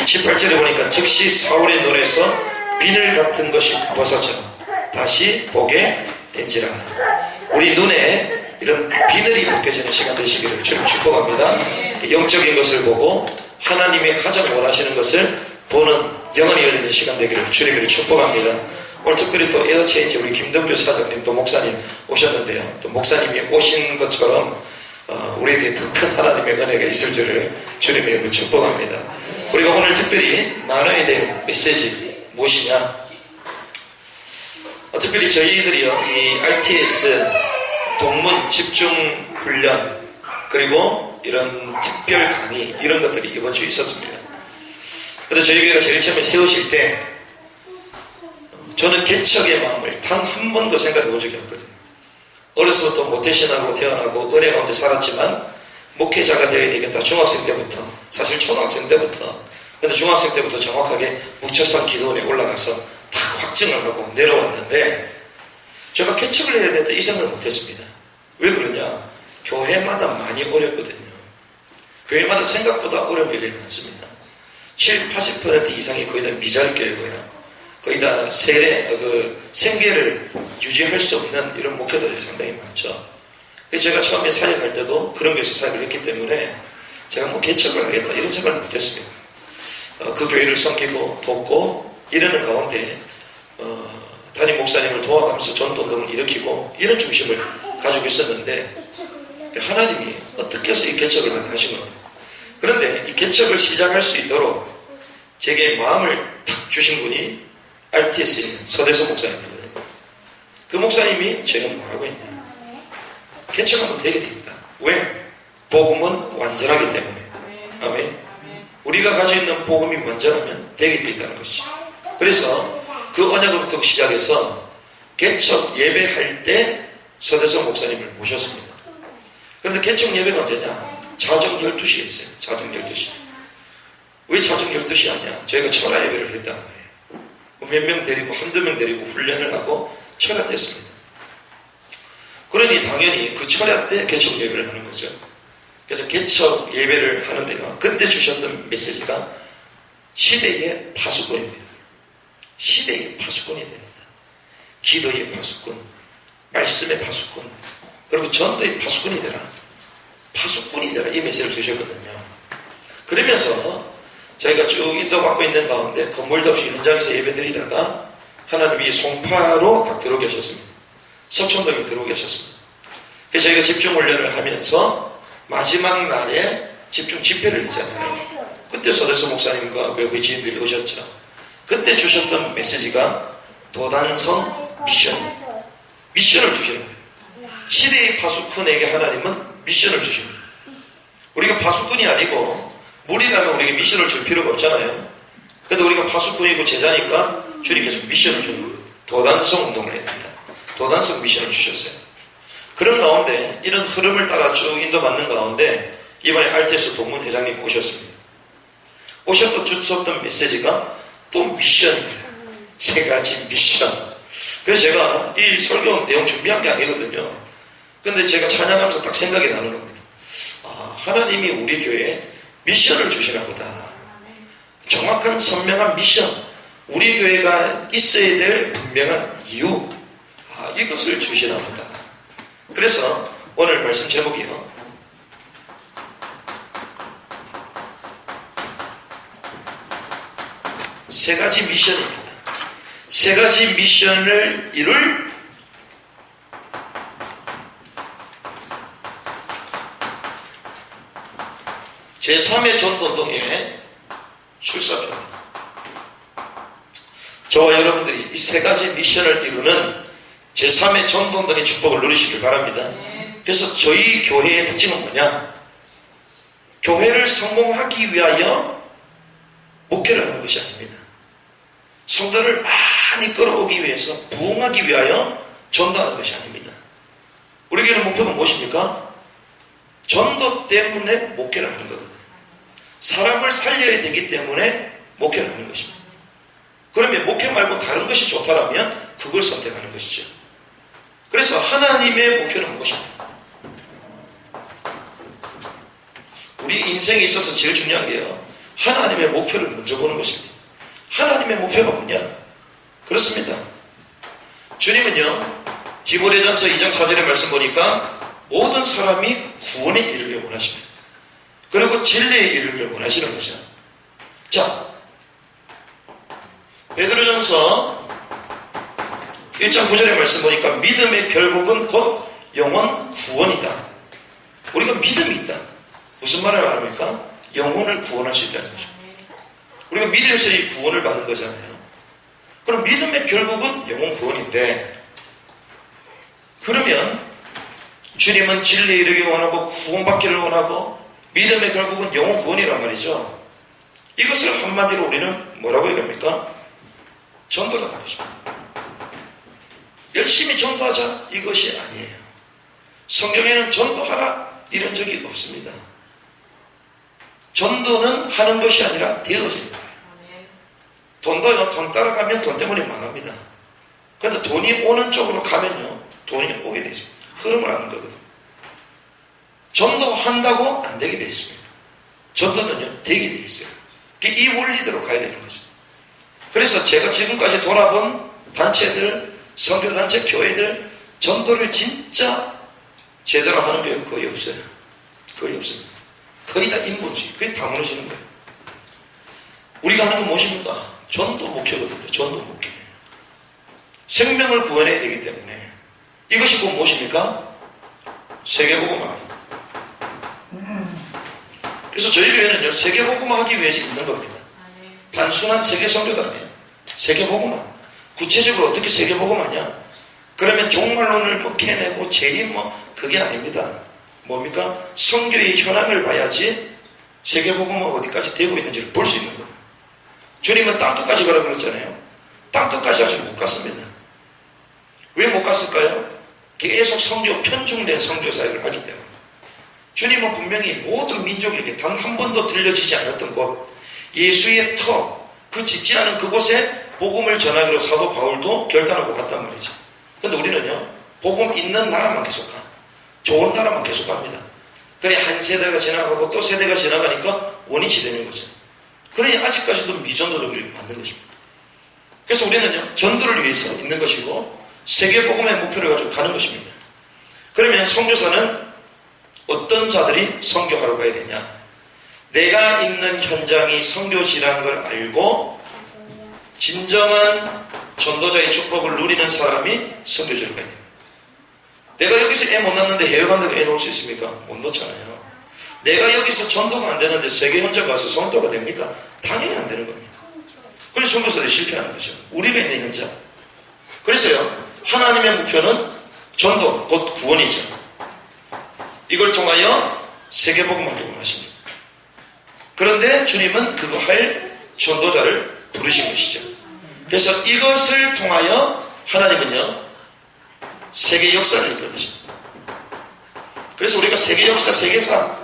18절에 보니까 즉시 사울의 눈에서 비늘 같은 것이 벗어져 다시 보게 된지라. 우리 눈에 이런 비늘이 벗겨지는 시간 되시기를 주님 축복합니다. 영적인 것을 보고 하나님이 가장 원하시는 것을 보는 영혼이 열리는 시간 되기를 주님을 축복합니다. 오늘 특별히 또 에어체인지 우리 김덕규 사장님 또 목사님 오셨는데요. 또 목사님이 오신 것처럼 우리에게 더 큰 하나님의 은혜가 있을 줄을 주님의 이름으로 축복합니다. 우리가 오늘 특별히 나눠야 될 메시지 무엇이냐? 특별히 저희들이요, 이 RTS 동문 집중훈련 그리고 이런 특별 강의 이런 것들이 이번 주에 있었습니다. 그래서 저희 교회가 제일 처음에 세우실 때 저는 개척의 마음을 단 한 번도 생각해 본 적이 없거든요. 어려서부터 모태신앙으로 태어나고 은혜 가운데 살았지만 목회자가 되어야 되겠다. 중학생 때부터, 사실 초등학생 때부터, 근데 중학생 때부터 정확하게 무척산 기도원에 올라가서 다 확증을 하고 내려왔는데 제가 개척을 해야 된다 이 생각을 못했습니다. 왜 그러냐? 교회마다 많이 어렵거든요. 교회마다 생각보다 어려운 일이 많습니다. 70~80% 이상이 거의 다 미자립 교회고요. 거의 다 생계를 유지할 수 없는 이런 목회자들이 상당히 많죠. 제가 처음에 사역할 때도 그런 교회에서 사역을 했기 때문에 제가 뭐 개척을 하겠다 이런 생각을 못했습니다. 그 교회를 섬기고 돕고 이러는 가운데 담임 목사님을 도와가면서 전도운동을 일으키고 이런 중심을 가지고 있었는데 하나님이 어떻게 해서 이 개척을 하신 겁니다. 그런데 이 개척을 시작할 수 있도록 제게 마음을 탁 주신 분이 RTS에 있는 서대서 목사님이거든요. 그 목사님이 제가 뭐라고 했냐? 개척하면 되게 됩니다. 왜? 복음은 완전하기 때문에. 아멘. 우리가 가지고 있는 복음이 완전하면 되게 돼 있다는 것이죠. 그래서 그 언약으로부터 시작해서 개척 예배할 때 서대서 목사님을 모셨습니다. 그런데 개척 예배가 언제냐? 자정 12시에 있어요. 자정 12시. 왜 자정 12시 하냐? 저희가 철야 예배를 했단 말이에요. 몇 명 데리고 한두 명 데리고 훈련을 하고 철야 때 했습니다. 그러니 당연히 그 철야 때 개척 예배를 하는 거죠. 그래서 개척 예배를 하는데요. 그때 주셨던 메시지가 시대의 파수꾼입니다. 시대의 파수꾼이 됩니다. 기도의 파수꾼, 말씀의 파수꾼, 그리고 전도의 파수꾼이 되라. 파수꾼이 되라. 이 메시지를 주셨거든요. 그러면서 저희가 쭉 인도받고 있는 가운데 건물도 없이 현장에서 예배드리다가 하나님이 송파로 딱 들어오게 하셨습니다. 석촌동에 들어오게 하셨습니다. 그래서 저희가 집중훈련을 하면서 마지막 날에 집중 집회를 했잖아요. 그때 서대서 목사님과 외부 지인들이 오셨죠. 그때 주셨던 메시지가 도단성 미션을 주시는 거예요. 시대의 파수꾼에게 하나님은 미션을 주십니다. 우리가 파수꾼이 아니고 물이라면 우리에게 미션을 줄 필요가 없잖아요. 근데 우리가 파수꾼이고 제자니까 주님께서 미션을 주는 거예요. 도단성 운동을 해야 된다. 도단성 미션을 주셨어요. 그런 가운데 이런 흐름을 따라 쭉 인도받는 가운데 이번에 RTS 동문 회장님 오셨습니다. 오셔서 주셨던 메시지가 또 미션입니다. 3가지 미션. 그래서 제가 이 설교 내용 준비한 게 아니거든요. 근데 제가 찬양하면서 딱 생각이 나는 겁니다. 하나님이 우리 교회에 미션을 주시나 보다. 정확한 선명한 미션, 우리 교회가 있어야 될 분명한 이유, 이것을 주시나 보다. 그래서 오늘 말씀 제목이요, 3가지 미션입니다. 3가지 미션을 이룰 제3의 전도운동에 출석합니다. 저와 여러분들이 이 3가지 미션을 이루는 제3의 전도운동의 축복을 누리시길 바랍니다. 그래서 저희 교회의 특징은 뭐냐? 교회를 성공하기 위하여 목회를 하는 것이 아닙니다. 성도를 많이 끌어오기 위해서 부흥하기 위하여 전도하는 것이 아닙니다. 우리 교회의 목표가 무엇입니까? 전도 때문에 목회를 하는 거거든요. 사람을 살려야 되기 때문에 목회를 하는 것입니다. 그러면 목회 말고 다른 것이 좋다라면 그걸 선택하는 것이죠. 그래서 하나님의 목표는 무엇입니까? 우리 인생에 있어서 제일 중요한 게요, 하나님의 목표를 먼저 보는 것입니다. 하나님의 목표가 뭐냐? 그렇습니다. 주님은요, 디모데전서 2장 4절의 말씀 보니까 모든 사람이 구원에 이르기를 원하십니다. 그리고 진리에 이르기를 원하시는 거죠. 자, 베드로전서 1장 9절의 말씀 보니까 믿음의 결국은 곧 영혼 구원이다. 우리가 믿음이 있다. 무슨 말을 말합니까? 영혼을 구원할 수 있다는 거죠. 우리가 믿음에서 이 구원을 받는 거잖아요. 그럼 믿음의 결국은 영혼 구원인데, 그러면 주님은 진리에 이르기를 원하고 구원받기를 원하고 믿음의 결국은 영혼 구원이란 말이죠. 이것을 한마디로 우리는 뭐라고 얘기합니까? 전도라는 것입니다. 열심히 전도하자 이것이 아니에요. 성경에는 전도하라 이런 적이 없습니다. 전도는 하는 것이 아니라 되어집니다. 돈도요, 돈 따라가면 돈 때문에 망합니다. 그런데 돈이 오는 쪽으로 가면요, 돈이 오게 되어 있습니다. 흐름을 하는 거거든요. 전도한다고 안 되게 되어 있습니다. 전도는요, 되게 되어 있어요. 이 원리대로 가야 되는 거죠. 그래서 제가 지금까지 돌아본 단체들, 선교단체, 교회들, 전도를 진짜 제대로 하는 게 거의 없어요. 거의 없습니다. 거의 다 인본주의, 거의 다 무너지는 거예요. 우리가 하는 건 무엇입니까? 전도 목표거든요. 전도 목표. 생명을 구원해야 되기 때문에 이것이 곧 무엇입니까? 세계복음화입니다. 그래서 저희 교회는요, 세계복음화하기 위해서 있는 겁니다. 단순한 세계선교도 아니에요. 세계복음화. 구체적으로 어떻게 세계복음화냐? 그러면 종말론을 뭐 캐내고 재림 그게 아닙니다. 뭡니까? 선교의 현황을 봐야지 세계복음화 어디까지 되고 있는지를 볼 수 있는 거예요. 주님은 땅끝까지 가라고 그랬잖아요. 땅끝까지 아직 못 갔습니다. 왜 못 갔을까요? 계속 선교, 편중된 선교 사역을 하기 때문에. 주님은 분명히 모든 민족에게 단 한 번도 들려지지 않았던 곳, 예수의 터, 그 짓지 않은 그곳에 복음을 전하기로 사도 바울도 결단하고 갔단 말이죠. 근데 우리는요, 복음 있는 나라만 계속 가. 좋은 나라만 계속 갑니다. 그래, 한 세대가 지나가고 또 세대가 지나가니까 원위치 되는 거죠. 그러니 아직까지도 미전도적으로 맞는 것입니다. 그래서 우리는요, 전도를 위해서 있는 것이고 세계 복음의 목표를 가지고 가는 것입니다. 그러면 선교사는 어떤 자들이 선교하러 가야 되냐? 내가 있는 현장이 선교지라는 걸 알고 진정한 전도자의 축복을 누리는 사람이 선교지로 가야 돼요. 내가 여기서 애 못 낳는데 해외 간다고 애 놓을 수 있습니까? 못 놓잖아요. 내가 여기서 전도가 안 되는데 세계 현장 가서 선도가 됩니까? 당연히 안 되는 겁니다. 그래서 선교사들이 실패하는 거죠. 우리가 있는 현장. 그래서요, 하나님의 목표는 전도, 곧 구원이죠. 이걸 통하여 세계복음화를 원하십니다. 그런데 주님은 그거 할 전도자를 부르신 것이죠. 그래서 이것을 통하여 하나님은요, 세계 역사를 이끌 것입니다. 그래서 우리가 세계 역사, 세계사,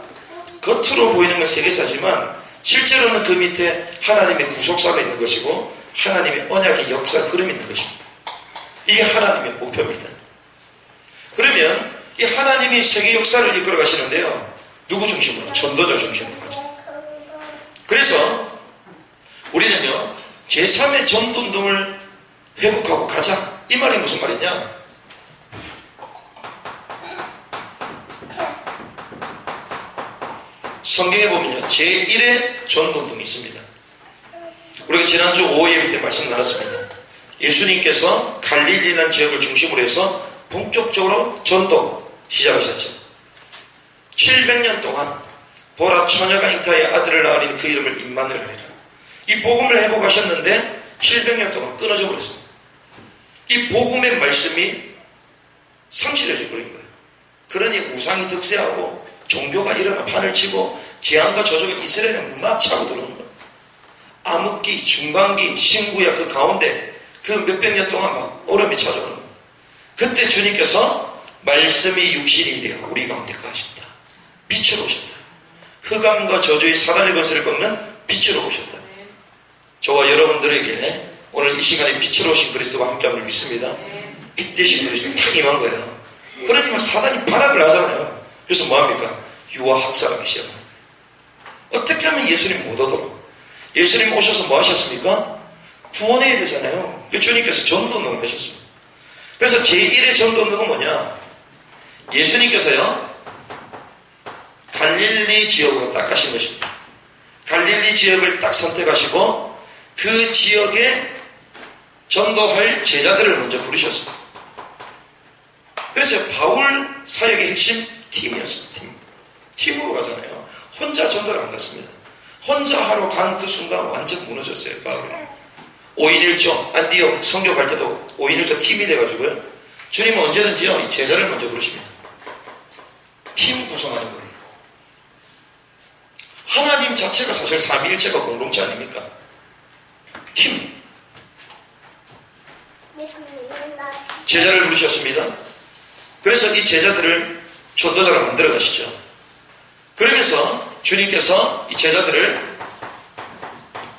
겉으로 보이는 건 세계사지만 실제로는 그 밑에 하나님의 구속사가 있는 것이고 하나님의 언약의 역사 흐름이 있는 것입니다. 이게 하나님의 목표입니다. 그러면 이 하나님이 세계 역사를 이끌어 가시는데요, 누구 중심으로? 전도자 중심으로 가죠. 그래서 우리는요, 제3의 전도운동을 회복하고 가자. 이 말이 무슨 말이냐? 성경에 보면요, 제1의 전도운동이 있습니다. 우리가 지난주 오후 예배 때 말씀 나눴습니다. 예수님께서 갈릴리라는 지역을 중심으로 해서 본격적으로 전도 시작하셨죠. 700년 동안 보라 처녀가 잉타의 아들을 낳으니 그 이름을 임마누엘 하리라. 이 복음을 회복하셨는데 700년 동안 끊어져 버렸습니다. 이 복음의 말씀이 상실해져 버린 거예요. 그러니 우상이 득세하고 종교가 일어나 판을 치고 재앙과 저주가 이스라엘에 막 차고 들어오는 거예요. 암흑기, 중간기, 신구약 그 가운데 그 몇백 년 동안 막 얼음이 찾아오는 거예요. 그때 주님께서 말씀이 육신이 되어 우리 가운데 가셨다. 빛으로 오셨다. 흑암과 저주의 사단의 것을 꺾는 빛으로 오셨다. 저와 여러분들에게 오늘 이 시간에 빛으로 오신 그리스도와 함께함을 믿습니다. 빛 대신 그리스도 탁 임한 거예요. 그러니 막 사단이 발악을 하잖아요. 그래서 뭐합니까? 유아 학살하기 시작합니다. 어떻게 하면 예수님 못 오도록, 예수님 오셔서 뭐 하셨습니까? 구원해야 되잖아요. 주님께서 전도운동을 하셨습니다. 그래서 제1의 전도운동은 뭐냐? 예수님께서요, 갈릴리 지역으로 딱 가신 것입니다. 갈릴리 지역을 딱 선택하시고 그 지역에 전도할 제자들을 먼저 부르셨습니다. 그래서 바울 사역의 핵심 팀이었습니다. 팀으로 가잖아요. 혼자 전도를 안 갔습니다. 혼자 하러 간 그 순간 완전 무너졌어요, 바울이. 5인 1조, 안디옥 성교갈 때도 5인 1조 팀이 돼가지고요. 주님은 언제든지요, 이 제자를 먼저 부르십니다. 팀 구성하는 거예요. 하나님 자체가 사실 삼위일체가 공동체 아닙니까? 팀. 제자를 부르셨습니다. 그래서 이 제자들을 전도자로 만들어 가시죠. 그러면서 주님께서 이 제자들을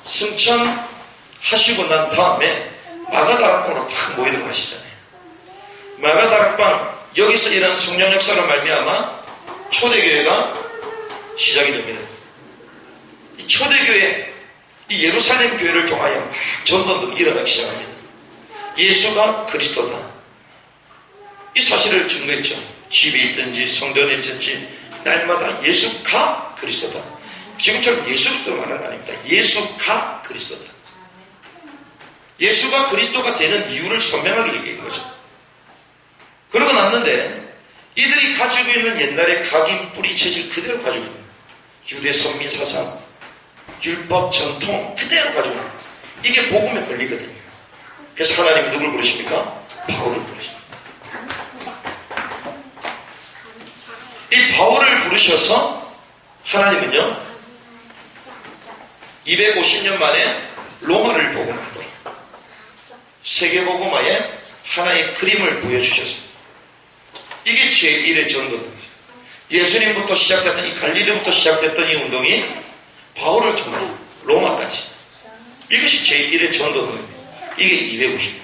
승천하시고 난 다음에 마가다락방으로 탁 모이도록 하시잖아요. 마가다락방, 여기서 일어난 성령 역사로 말미암아 초대교회가 시작이 됩니다. 이 초대교회, 이 예루살렘 교회를 통하여 막 전도도 일어나기 시작합니다. 예수가 그리스도다. 이 사실을 증거했죠. 집에 있든지 성전에 있든지 날마다 예수가 그리스도다. 지금처럼 예수 그리스도 말은 아닙니다. 예수가 그리스도다. 예수가 그리스도가 되는 이유를 선명하게 얘기한 거죠. 그러고 났는데 이들이 가지고 있는 옛날의 각인 뿌리 체질 그대로 가지고 있는 유대 선민 사상, 율법 전통 그대로 가지고 있는 이게 복음에 걸리거든요. 그래서 하나님이 누굴 부르십니까? 바울을 부르십니다. 이 바울을 부르셔서 하나님은요 250년 만에 로마를 복음하도록 세계복음화에 하나의 그림을 보여주셨습니다. 이게 제1의 전도입니다. 예수님부터 시작됐던 이 갈릴리부터 시작됐던 이 운동이 바울을 통해 로마까지 이것이 제1의 전도입니다. 이게 250년.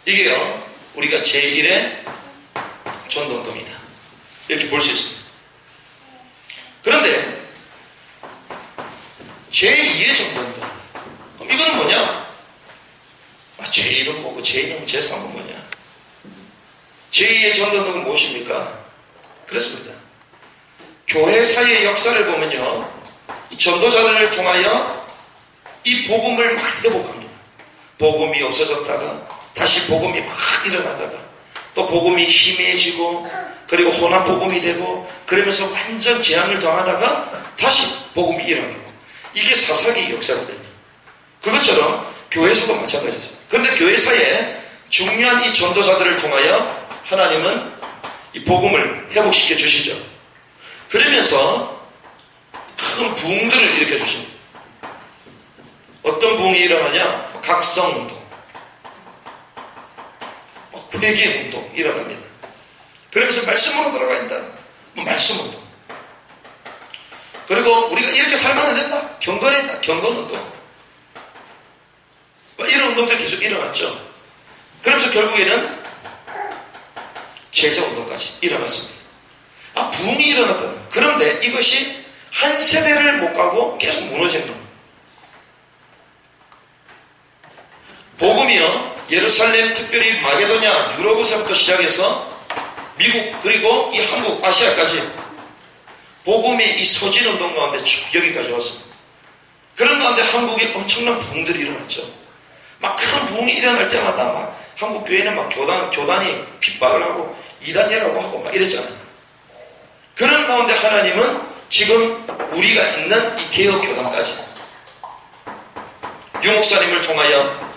이게요 우리가 제1의 전도운동이다. 이렇게 볼 수 있습니다. 그런데 제2의 전도운동. 그럼 이거는 뭐냐? 제1은 뭐고 제2는 제3은 뭐냐? 제2의 전도운동은 무엇입니까? 그렇습니다. 교회 사이의 역사를 보면요. 이 전도자들을 통하여 이 복음을 막 회복합니다. 복음이 없어졌다가 다시 복음이 막 일어나다가 또 복음이 희미해지고 그리고 혼합 복음이 되고 그러면서 완전 재앙을 당하다가 다시 복음이 일어나고 이게 사사기의 역사거든요. 그것처럼 교회에서도 마찬가지죠. 그런데 교회사에 중요한 이 전도자들을 통하여 하나님은 이 복음을 회복시켜 주시죠. 그러면서 큰 부흥들을 일으켜 주십니다. 어떤 부흥이 일어나냐? 각성운동, 회개운동 일어납니다. 그러면서 말씀으로 들어간다. 말씀운동. 그리고 우리가 이렇게 살면 안 된다. 경건했다. 경건운동. 이런 운동들이 계속 일어났죠. 그러면서 결국에는 제자운동까지 일어났습니다. 부흥이 일어났다. 그런데 이것이 한 세대를 못 가고 계속 무너지는 겁니다. 복음이요, 예루살렘, 특별히 마게도냐, 유럽에서부터 시작해서 미국, 그리고 이 한국, 아시아까지 복음의 이 소진운동 가운데 쭉 여기까지 왔습니다. 그런 가운데 한국에 엄청난 부흥들이 일어났죠. 막 큰 부흥이 일어날 때마다 막 한국 교회는 막 교단이 핍박을 하고 이단이라고 하고 막 이랬잖아요. 그런 가운데 하나님은 지금 우리가 있는 이 개혁교단까지 유 목사님을 통하여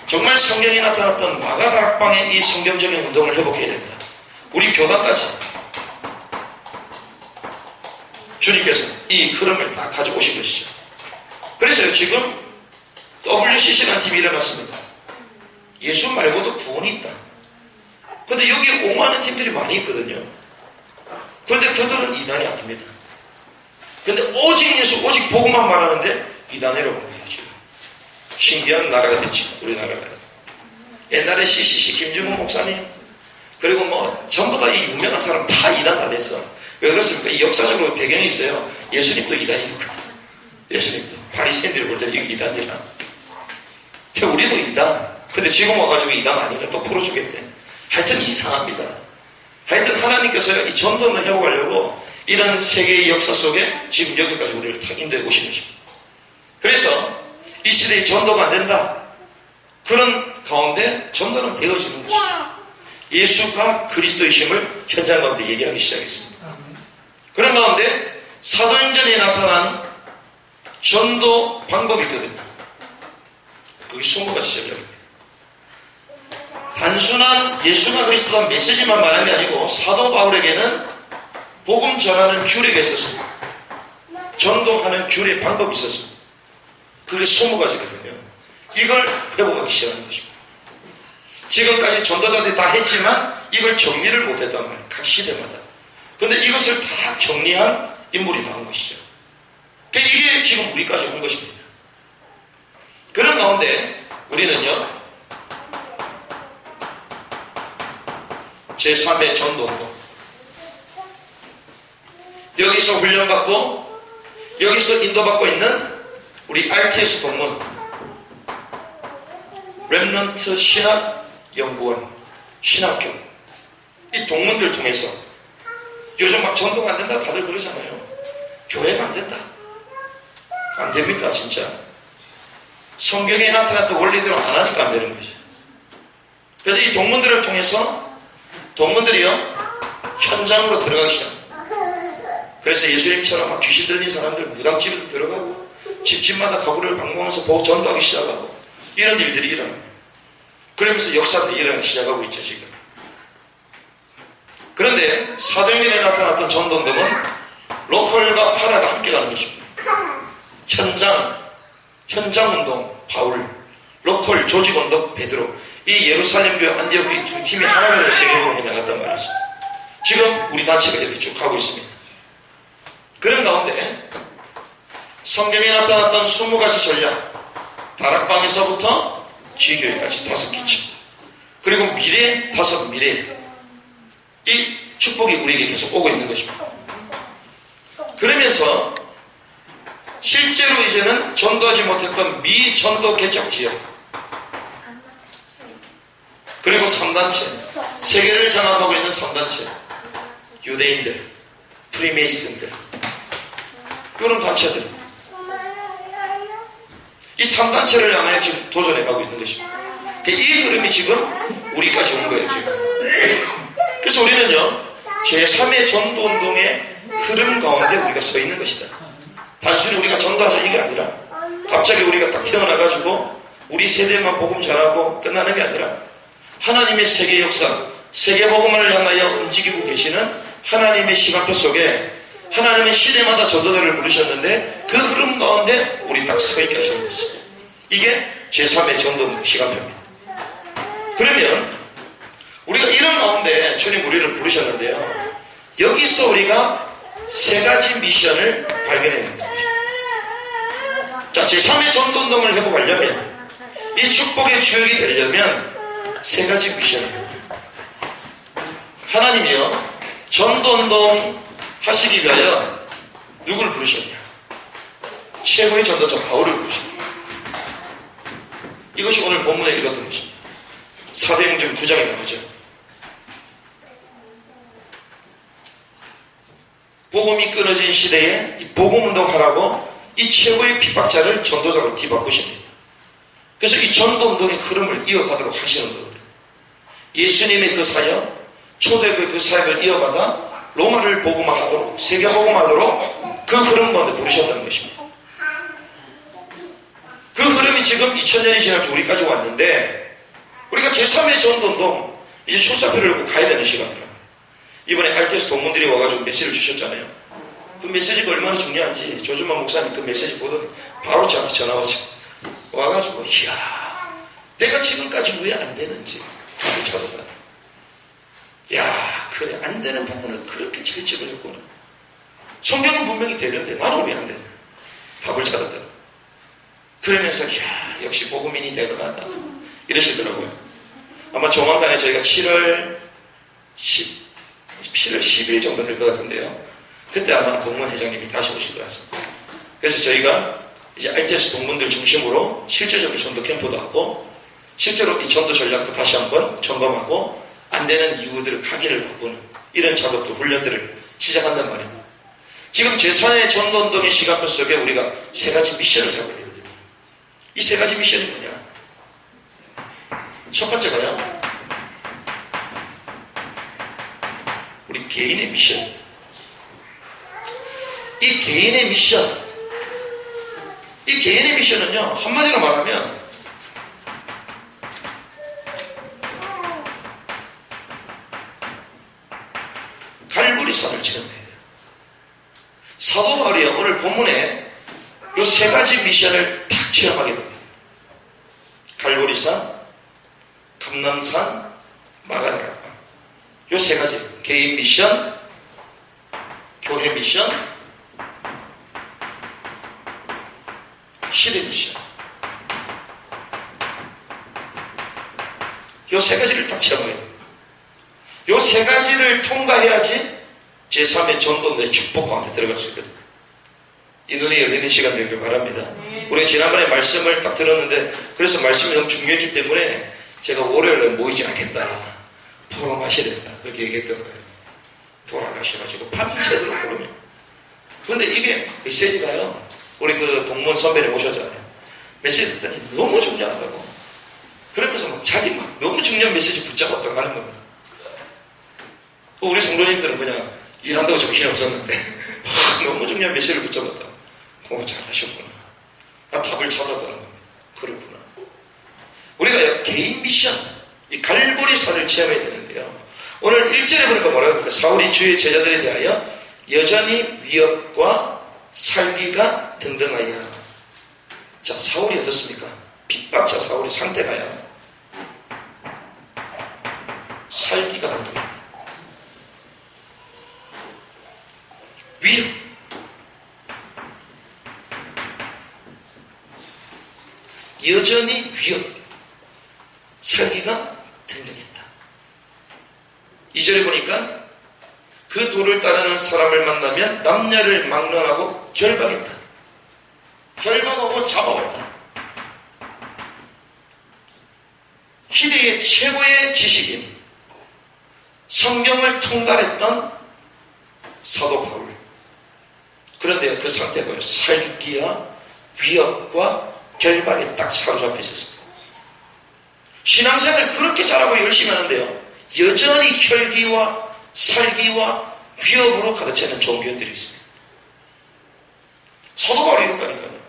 정말 성령이 나타났던 마가다락방의 이 성경적인 운동을 회복해야 된다. 우리 교단까지 주님께서 이 흐름을 다 가져오신 것이죠. 그래서 지금 WCC라는 팀이 일어났습니다. 예수 말고도 구원이 있다. 근데 여기 옹호하는 팀들이 많이 있거든요. 그런데 그들은 이단이 아닙니다. 근데 오직 예수, 오직 복음만 말하는데 이단이라고 합니다. 지금 신기한 나라가 됐지, 우리나라가. 옛날에 CCC 김준호 목사님, 그리고 뭐 전부 다 이 유명한 사람 다 이단 다 됐어. 왜 그렇습니까? 이 역사적으로 배경이 있어요. 예수님도 이단이었거든요. 예수님도 바리새인들이 볼 때는 이게 이단이라. 우리도 이단. 근데 지금 와가지고 이단 아니라 또 풀어주겠대. 하여튼 이상합니다. 하여튼 하나님께서 이 전도를 회복하려고 이런 세계의 역사 속에 지금 여기까지 우리를 다 인도해 오신 것입니다. 그래서 이 시대에 전도가 안 된다. 그런 가운데 전도는 되어지는 것입니다. 예수가 그리스도이심을 현장 가운데 얘기하기 시작했습니다. 그런 가운데 사도행전에 나타난 전도 방법이 있거든요. 그게 20가지 전략입니다. 단순한 예수가 그리스도다 메시지만 말한 게 아니고 사도 바울에게는 복음 전하는 규례가 있었습니다. 전도하는 규례 방법이 있었습니다. 그게 20가지거든요. 이걸 회복하기 시작하는 것입니다. 지금까지 전도자들이 다 했지만 이걸 정리를 못했단 말이에요. 각 시대마다. 근데 이것을 다 정리한 인물이 나온 것이죠. 이게 지금 우리까지 온 것입니다. 그런 가운데 우리는요, 제3의 전도운동, 여기서 훈련받고 여기서 인도받고 있는 우리 RTS 동문 렘넌트 신학연구원 신학교, 이 동문들 통해서 요즘 막 전도가 안 된다 다들 그러잖아요. 교회가 안 된다. 안 됩니까 진짜? 성경에 나타났던 원리대로 안 하니까 안 되는 거죠. 그런데 이 동문들을 통해서 동문들이요 현장으로 들어가기 시작합니다. 그래서 예수님처럼 막 귀신 들린 사람들 무당집에도 들어가고 집집마다 가구를 방문하면서 보고 전도하기 시작하고 이런 일들이 일어납니다. 그러면서 역사들이 일어나기 시작하고 있죠 지금. 그런데 사도행전에 나타났던 전도운동은 로컬과 파라가 함께 가는 것입니다. 현장운동 바울, 로컬 조직운동 베드로, 이 예루살렘교회 안디옥 이 두 팀이 하나님의 세계로 해나갔단 말이죠. 지금 우리 단체가 이렇게 쭉 가고 있습니다. 그런 가운데 성경에 나타났던 20가지 전략, 다락방에서부터 지교회까지 5개죠. 그리고 미래 5미래, 이 축복이 우리에게 계속 오고 있는 것입니다. 그러면서 실제로 이제는 전도하지 못했던 미전도 개척 지역, 그리고 3단체, 세계를 장악하고 있는 3단체, 유대인들, 프리메이슨들, 이런 단체들, 이 3단체를 향해 지금 도전해 가고 있는 것입니다. 이 흐름이 지금 우리까지 온 거예요 지금. 그래서 우리는요 제3의 전도운동의 흐름 가운데 우리가 서 있는 것이다. 단순히 우리가 전도하자 이게 아니라 갑자기 우리가 딱 태어나가지고 우리 세대만 복음 전하고 끝나는 게 아니라 하나님의 세계 역사, 세계 복음을 향하여 움직이고 계시는 하나님의 시간표 속에 하나님의 시대마다 전도자를 부르셨는데 그 흐름 가운데 우리 딱 서 있게 하시는 것입니다. 이게 제3의 전도 시간표입니다. 그러면 우리가 이런 가운데 주님 우리를 부르셨는데요, 여기서 우리가 3가지 미션을 발견해냅니다. 자, 제3의 전도운동을 회복하려면, 이 축복의 주역이 되려면 3가지 미션이에요. 하나님이요 전도운동 하시기 위하여 누구를 부르셨냐? 최고의 전도자 바울을 부르셨냐? 이것이 오늘 본문에 읽었던 것입니다. 사도행전 9장에 나오죠. 복음이 끊어진 시대에 이 복음운동하라고 이 최고의 핍박자를 전도자로 뒤바꾸십니다. 그래서 이 전도운동의 흐름을 이어가도록 하시는 거거든요. 예수님의 그 사역, 초대교회 그 사역을 이어받아 로마를 복음화하도록, 세계 복음화하도록 그 흐름 가운데 부르셨다는 것입니다. 그 흐름이 지금 2000년이 지나서 우리까지 왔는데, 우리가 제3의 전도운동 이제 출사표를 놓고 가야 되는 시간이라. 이번에 RTS 동문들이 와가지고 메시지를 주셨잖아요. 그 메시지가 얼마나 중요한지 조준만 목사님 그 메시지 보더니 바로 저한테 전화 왔어요. 와가지고 이야 내가 지금까지 왜 안 되는지 답을 찾았다. 야 그래 안 되는 부분을 그렇게 잘 집어줬구나. 성경은 분명히 되는데 나는 왜 안 되냐. 답을 찾았다. 그러면서 야 역시 복음인이 대단하다 이러시더라고요. 아마 조만간에 저희가 7월 10일 정도 될 것 같은데요. 그때 아마 동문 회장님이 다시 오실 것 같습니다. 그래서 저희가 이제 RTS 동문들 중심으로 실제적으로 전도 캠프도 하고 실제로 이 전도 전략도 다시 한번 점검하고 안 되는 이유들을 각인을 바꾸는 이런 작업도 훈련들을 시작한단 말입니다. 지금 제4의 전도운동의 시간표 속에 우리가 세 가지 미션을 잡아야 되거든요. 이 세 가지 미션이 뭐냐? 첫 번째가요, 우리 개인의 미션. 이 개인의 미션은요, 한마디로 말하면 갈보리산을 체험해야 돼요. 사도 바울이 오늘 본문에 이 세 가지 미션을 딱 체험하게 됩니다. 갈보리산, 감람산, 마가다라. 이 세 가지, 개인 미션, 교회 미션, 시대 미션. 이 세 가지를 딱 체험해야 돼요. 이 세 가지를 통과해야지 제3의 전도의 축복 가운데 들어갈 수 있거든요. 이 눈이 열리는 시간 되길 바랍니다. 우리가 지난번에 말씀을 딱 들었는데, 그래서 말씀이 너무 중요했기 때문에 제가 월요일에 모이지 않겠다, 포럼하셔야 된다, 그렇게 얘기했던 거예요. 돌아가셔가지고 밤새도록 그러면. 근데 이게 메시지가요, 우리 그 동문 선배님 오셨잖아요. 메시지 듣더니 너무 중요하다고. 그러면서 막 자기 막 너무 중요한 메시지 붙잡았다고 하는 겁니다. 우리 성도님들은 그냥 일한다고 정신이 없었는데 너무 중요한 메시지를 붙잡았다. 잘하셨구나. 나 답을 찾았다는 겁니다. 그렇구나. 우리가 개인 미션, 이 갈보리산을 체험해야 되는데요. 오늘 1절에 보니까 뭐라고 합니까? 사울이 주의 제자들에 대하여 여전히 위협과 살기가 등등하여. 자, 사울이 어떻습니까? 핍박자 사울의 상태가요, 살기가 등등합니다. 위협. 여전히 위협, 살기가 등등했다. 2절에 보니까 그 도를 따르는 사람을 만나면 남녀를 막론하고 결박했다. 결박하고 잡아왔다. 희대의 최고의 지식인, 성경을 통달했던 사도 바울. 그런데 그 상태가 살기와 위협과 결박에 딱 사로잡혀 있었습니다. 신앙생활을 그렇게 잘하고 열심히 하는데요, 여전히 혈기와 살기와 위협으로 가득 차는 종교인들이 있습니다. 사도 바울이 이렇다니까요.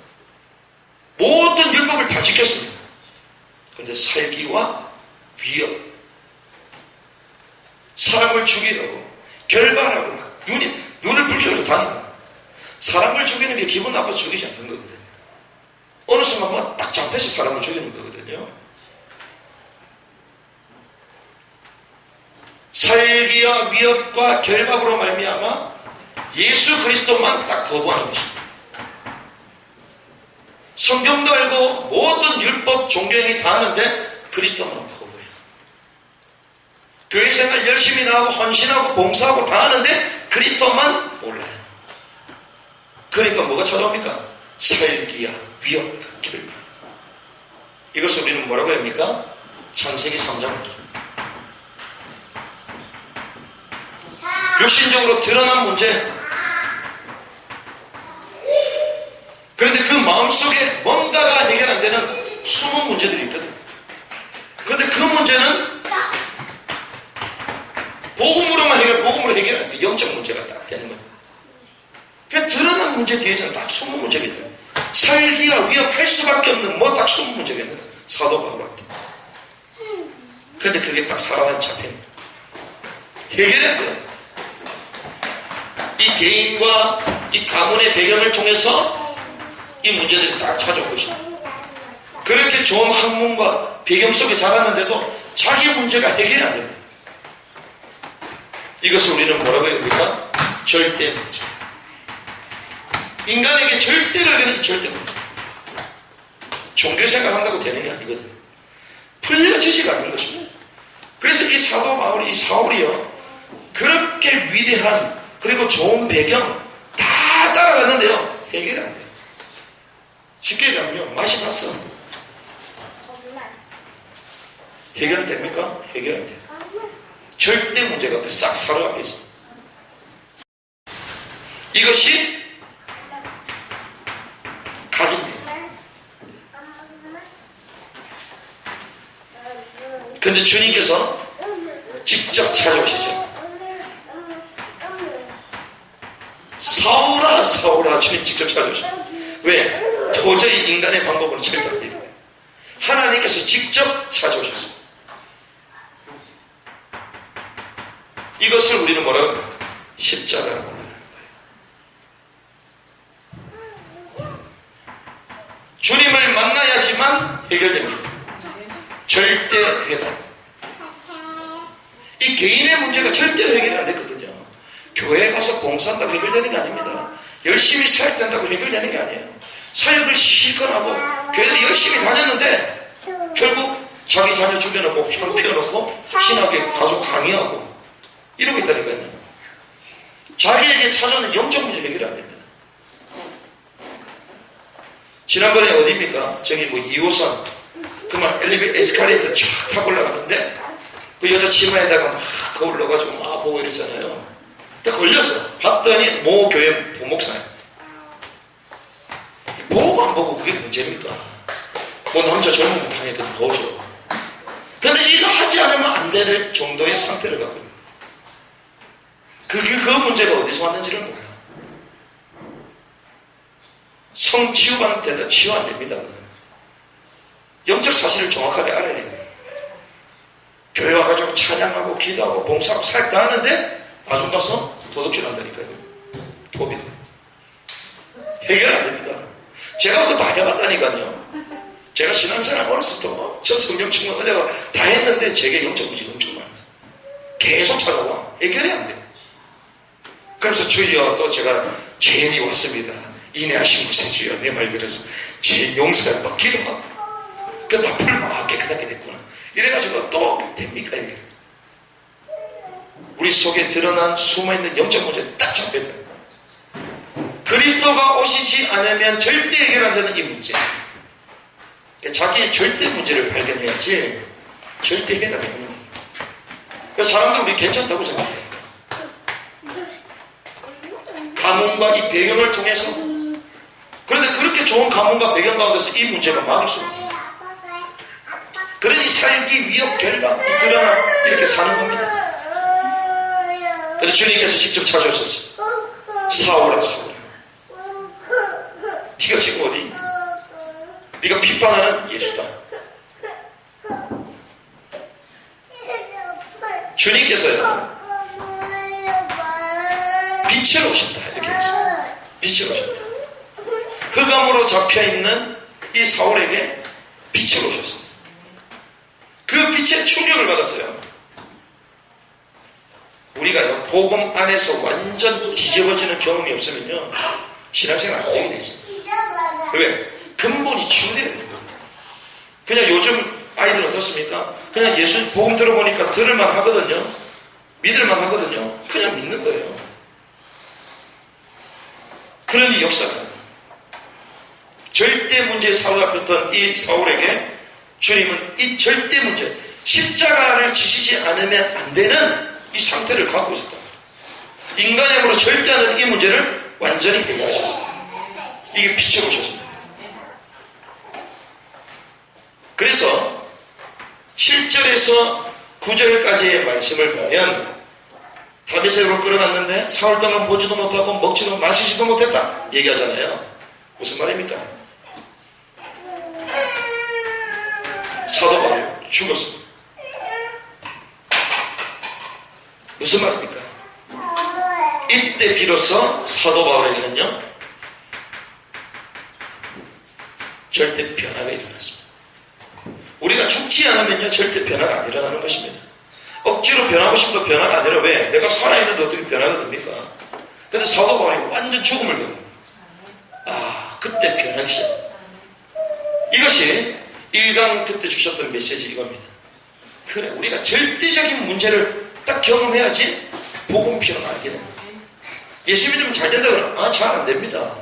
모든 율법을 다 지켰습니다. 그런데 살기와 위협, 사람을 죽이려고 결박하고 막 눈을 불켜서 다니고, 사람을 죽이는 게 기분 나빠서 죽이지 않는 거거든요. 어느 순간 딱 잡혀서 사람을 죽이는 거거든요. 살기와 위협과 결박으로 말미암아 예수 그리스도만 딱 거부하는 것입니다. 성경도 알고 모든 율법 종교행위 다 하는데 그리스도만 거부해요. 교회 생활 열심히 나가고 헌신하고 봉사하고 다 하는데 그리스도만 몰라요. 그러니까 뭐가 찾아옵니까? 살기와 위협과 결박. 이것을 우리는 뭐라고 합니까? 창세기 3장. 육신적으로 드러난 문제. 그런데 그 마음속에 뭔가가 해결 안 되는 숨은 문제들이 있거든. 그런데 그 문제는 복음으로 해결 안 돼. 영적 문제가 딱 되는 거야. 그 드러난 문제 뒤에서는 딱 숨은 문제가 있다. 살기와 위협할 수밖에 없는 딱 숨은 문제가 있는 거야. 사도 바울한테. 근데 그게 딱 사랑한 잡힙니다. 해결이 안 돼요. 이 개인과 이 가문의 배경을 통해서 이 문제들이 딱 찾아온 것입니다. 그렇게 좋은 학문과 배경 속에 자랐는데도 자기 문제가 해결이 안 됩니다. 이것을 우리는 뭐라고 해야 됩니까? 절대 문제. 인간에게 절대로 해결하는 절대 문제. 종교생활 한다고 되는 게 아니거든요. 풀려지지가 않는 것입니다. 그래서 이 사도 바울이, 이 사울이요, 그렇게 위대한 그리고 좋은 배경 다 따라갔는데요, 해결이 안 돼요. 쉽게 얘기하면요, 맛이 봤어. 해결됩니까? 해결 안 돼요. 절대 문제가 앞에 싹 사로잡혀 있어. 이것이 각입니다. 근데 주님께서 직접 찾아오시죠. 사오라 사오라 주님 직접 찾아오시죠. 왜? 도저히 인간의 방법으로 절대 안 됩니다. 하나님께서 직접 찾아오셨습니다. 이것을 우리는 뭐라고? 십자가라고 말하는 거예요. 주님을 만나야지만 해결됩니다. 절대 해결. 이 개인의 문제가 절대로 해결이 안 됐거든요. 교회 가서 봉사한다고 해결되는 게 아닙니다. 열심히 사역된다고 해결되는 게 아니에요. 사역을 실컷 하고 교회도 열심히 다녔는데 결국 자기 자녀 죽여놓고 편 피워놓고 신학에 가서 강의하고 이러고 있다니까요. 자기에게 찾아오는 영적 문제 해결이 안 됩니다. 지난번에 어디입니까? 저기 뭐 2호선 그만 엘리베이터 에스컬레이터 쫙 타고 올라가는데 그 여자 치마에다가 막 거울 넣어가지고 막 보고 이러잖아요. 딱 걸렸어. 봤더니 모 교회 부목사님. 보고 안 보고 그게 문제입니까? 뭐 남자 젊으면 당연히 그건 보죠. 근데 이거 하지 않으면 안 될 정도의 상태를 갖고 있는 그 문제가 어디서 왔는지를 몰라요. 성 치유가 된다. 치유 안 됩니다. 영적 사실을 정확하게 알아야 돼요. 교회 와가지고 찬양하고 기도하고 봉사하고 사역 다 하는데 나중 가서 도둑질 한다니까요. 도비. 해결 안 됩니다. 제가 그거 다 해봤다니까요. 제가 신앙생활 어렸을 때 엄청 성령 충만 은혜가 다 했는데 제게 영적 문제가 엄청 많아요. 계속 찾아와. 해결이 안 돼요. 그래서 주여 또 제가 죄인이 왔습니다. 인내하신 곳에 주여 내 말 들어서 죄 용서해 막 기도하고 그거 다 풀고 깨끗하게 됐구나. 이래가지고 또 됩니까 이게? 우리 속에 드러난 숨어있는 영적 문제 딱 잡혀야 돼요. 그리스도가 오시지 않으면 절대 해결 안 되는 이 문제. 자기의 절대 문제를 발견해야지 절대 해결 안 됩니다. 그래서 사람들 우리 괜찮다고 생각해요. 가문과 이 배경을 통해서 그런데 그렇게 좋은 가문과 배경 가운데서 이 문제가 막을 수 없어요. 그러니 살기 위협 결과 드러나 이렇게 사는 겁니다. 그래서 주님께서 직접 찾아오셨어요. 사오라 사오라. 네가 지금 어디 있니? 네가 핍박하는 예수다. 주님께서요 빛으로 오신다 이렇게 했어요. 빛으로 오신다. 흑암으로 잡혀있는 이 사울에게 빛으로 오셨습니다. 그 빛의 충격을 받았어요. 우리가요 복음 안에서 완전 뒤집어지는 경험이 없으면요 신앙생활 안 되게 되죠. 왜? 근본이 치유되는 거예요. 그냥 요즘 아이들 어떻습니까? 그냥 예수 복음 들어보니까 들을만 하거든요. 믿을만 하거든요. 그냥 믿는 거예요. 그러니 역사가 절대 문제에 사로잡혔던 이 사울에게 주님은 이 절대 문제 십자가를 지시지 않으면 안 되는 이 상태를 갖고 있었다. 인간의 힘으로 절대 하는 이 문제를 완전히 해결하셨습니다. 이게 빛으로 오셨습니다. 그래서 7절에서 9절까지의 말씀을 보면 다메섹으로 끌어갔는데 사흘 동안 보지도 못하고 먹지도 마시지도 못했다 얘기하잖아요. 무슨 말입니까? 사도 바울이 죽었습니다. 무슨 말입니까? 이때 비로소 사도 바울에게는요 절대 변화가 일어났습니다. 우리가 죽지 않으면요 절대 변화가 안 일어나는 것입니다. 억지로 변하고 싶어도 변화가 안 되라. 왜? 내가 살아있는데 어떻게 변화가 됩니까? 근데 사도 바울이 완전 죽음을 겪는 그때 변하기 시작합니다. 이것이 1강 그때 주셨던 메시지 이겁니다. 그래 우리가 절대적인 문제를 딱 경험해야지 복음 필요는 알게 됩니다. 예수 믿으면 잘 된다 그러면 잘 안 됩니다.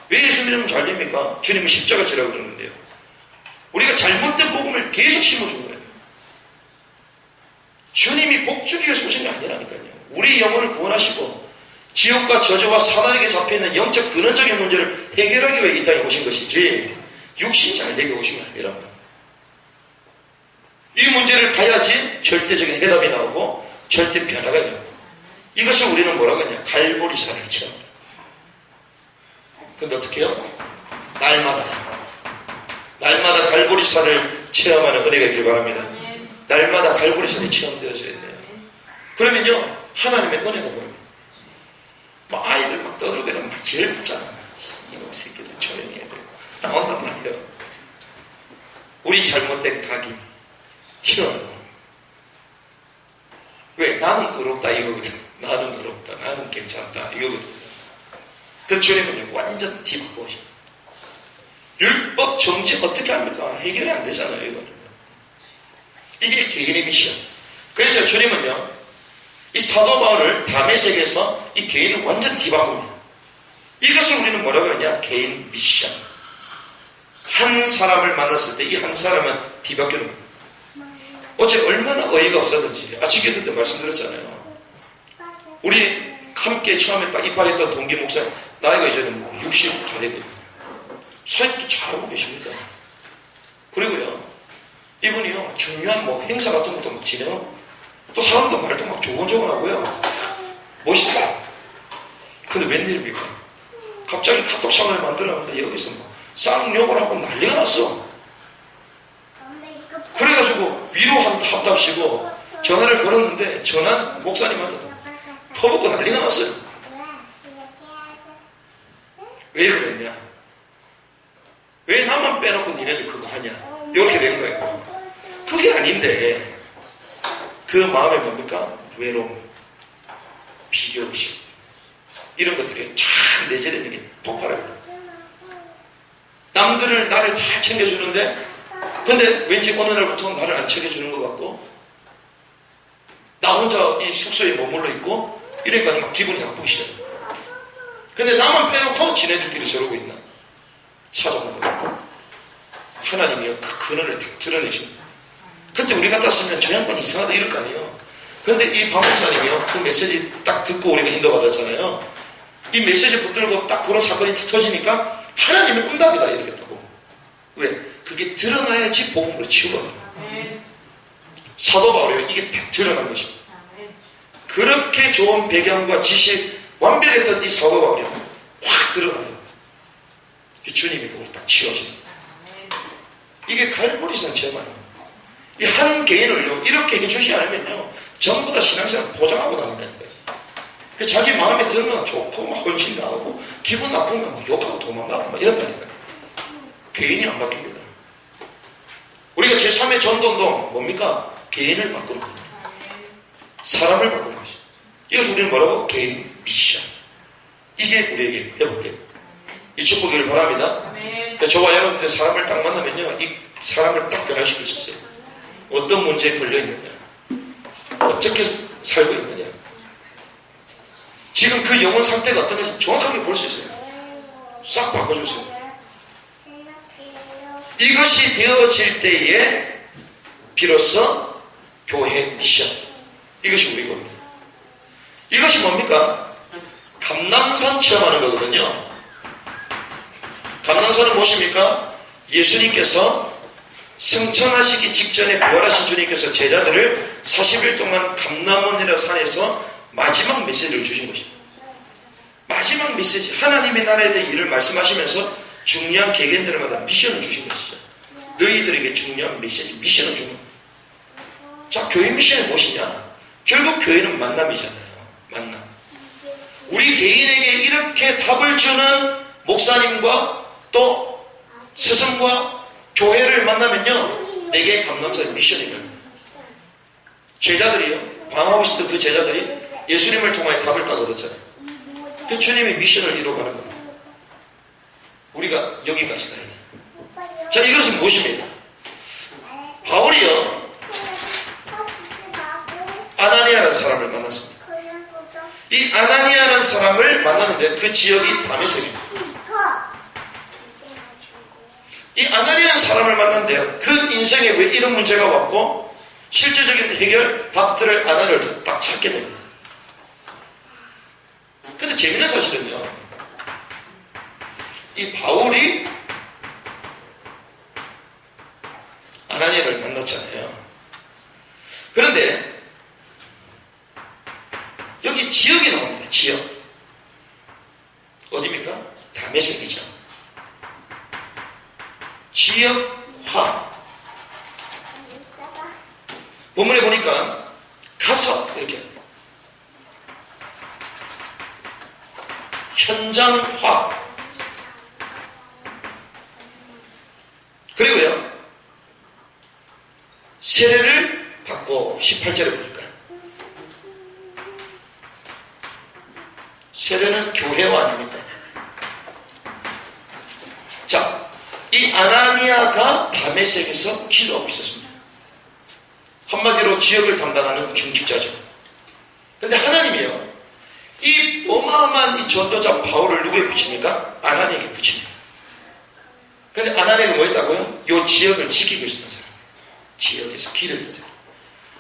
왜 예수 믿으면 잘 됩니까? 주님은 십자가 지라고 그러는데요. 우리가 잘못된 복음을 계속 심어준 거예요. 주님이 복 주기 위해서 오신 게 아니라니까요. 우리 영혼을 구원하시고 지옥과 저주와 사단에게 잡혀있는 영적 근원적인 문제를 해결하기 위해 이 땅에 오신 것이지 육신 잘 되게 오신 게 아니란 이 문제를 봐야지 절대적인 해답이 나오고 절대 변화가 있는 이것을 우리는 뭐라고 하냐? 갈보리산을 체험합니다. 근데 어떻게 해요? 날마다 갈보리산을 체험하는 은혜가 있길 바랍니다. 날마다 갈보리산이 체험되어져야 돼요. 그러면요 하나님의 은혜가 보입니다. 막 아이들 막 떠들고는 막 기를 붙잖아. 이놈 새끼들 조용히 해야 돼요. 나온단 말이에요. 우리 잘못된 각인 튀어나와. 왜? 나는 의롭다 이거거든. 나는 의롭다. 나는 괜찮다 이거거든. 그 주님은 완전 뒤바꿔. 율법 정죄 어떻게 합니까? 해결이 안 되잖아요. 이거는. 이게 개인의 미션. 그래서 주님은요 이 사도 바울을 다메섹에서 이 개인을 완전 뒤바꿉니다. 이것을 우리는 뭐라고 하냐? 개인 미션. 한 사람을 만났을 때 이 한 사람은 뒤바뀌는 거예요. 어제 얼마나 어이가 없었는지 아침 기도 때 말씀드렸잖아요. 우리 함께 처음에 딱 입학했던 동기 목사님 나이가 이제는 60 다 됐거든요. 사역도 잘하고 계십니다. 그리고요 이분이요 중요한 뭐 행사 같은 것도 막 진행하고 또 사람도 말도 막 조곤조곤하고요 멋있어요. 근데 웬일입니까? 갑자기 카톡창을 만들었는데 여기서 뭐 쌍욕을 하고 난리가 났어. 그래가지고 위로 한답시고 전화를 걸었는데 전화 목사님한테 퍼붓고 난리가 났어요. 왜 그랬냐? 왜 나만 빼놓고 니네들 그거 하냐? 이렇게 된 거예요. 그게 아닌데 그 마음에 뭡니까? 외로움, 비교의식 이런 것들이 참 내재되는 게 폭발해요. 남들을 나를 다 챙겨주는데 근데 왠지 어느 날부터 나를 안 챙겨주는 것 같고 나 혼자 이 숙소에 머물러 있고 이러니까 막 기분이 나쁘기 시작해요. 근데 나만 빼놓고 지네들끼리 저러고 있나? 찾아온 거예요. 하나님이요 그 근원을 다 드러내십니다. 그때 우리 같았으면 저 양반이 이상하다 이럴 거 아니에요. 근데 이 박목사님이요 그 메시지 딱 듣고 우리가 인도받았잖아요. 이 메시지 붙들고 딱 그런 사건이 터지니까 하나님의 응답이다 이렇게 했다고. 왜? 그게 드러나야지 복음으로 치유받아요. 사도 바울이요 이게 딱 드러난 것입니다. 그렇게 좋은 배경과 지식 완벽했던 이 사도 바울이요 확 드러나요. 주님이 그걸 딱 치워집니다. 이게 갈보리산 체험아니에요. 이 한 개인을요 이렇게 해주지 않으면요 전부 다 신앙생활 보장하고 다닌다니까요. 자기 마음에 들면 좋고 막 헌신당하고 기분 나쁘면 막 욕하고 도망가고 막 이런다니까요. 개인이 안 바뀝니다. 우리가 제3의 전도운동 뭡니까? 개인을 바꾸는 겁니다. 사람을 바꾸는 것이죠. 이것을 우리는 뭐라고? 개인 미션. 이게 우리에게 회복돼요. 이 축복이를 바랍니다. 그러니까 저와 여러분들 사람을 딱 만나면요 이 사람을 딱 변화시킬 수 있어요. 어떤 문제에 걸려 있느냐, 어떻게 살고 있느냐, 지금 그 영혼 상태가 어떤 건지 정확하게 볼 수 있어요. 싹 바꿔줬어요. 이것이 되어질 때에 비로소 교회 미션, 이것이 우리 겁니다. 이것이 뭡니까? 감람산 체험하는 거거든요. 감람산은 무엇입니까? 예수님께서 승천하시기 직전에 부활하신 주님께서 제자들을 40일 동안 감람원이라는 산에서 마지막 메시지를 주신 것입니다. 마지막 메시지, 하나님의 나라에 대한 일을 말씀하시면서 중요한 개개인들마다 미션을 주신 것이죠. 너희들에게 중요한 메시지, 미션을 주는 거예요. 자, 교회 미션이 무엇이냐? 결국 교회는 만남이잖아요. 만남. 우리 개인에게 이렇게 답을 주는 목사님과 또 스승과 교회를 만나면요 내게 감람산의 미션이거든요. 제자들이요 방황하고 있었던 그 제자들이 예수님을 통하여 답을 딱 얻었잖아요. 그 주님의 미션을 이루어가는 겁니다. 우리가 여기까지 가야 돼요. 자, 이것은 무엇입니까? 바울이요 아나니아라는 사람을 만났습니다. 이 아나니아라는 사람을 만났는데 그 지역이 다메섹입니다. 이 아나니라는 사람을 만났는데요. 그 인생에 왜 이런 문제가 왔고 실제적인 해결 답들을 아나니를 딱 찾게 됩니다. 근데 재미있는 사실은요, 이 바울이 아나니아를 만났잖아요. 그런데 여기 지역이 나옵니다. 지역. 어디입니까? 다메섹이죠. 지역화. 본문에 보니까 가서 이렇게 현장화. 그리고요, 세례를 받고 18절에 보니까 세례는 교회화 아닙니까? 자, 이 아나니아가 다메섹에서 기도하고 있었습니다. 한마디로 지역을 담당하는 중직자죠. 근데 하나님이요, 이 어마어마한 이 전도자 바울을 누구에 붙입니까? 아나니아에게 붙입니다. 근데 아나니아가 뭐 했다고요? 이 지역을 지키고 있었던 사람. 지역에서 기도했던 사람.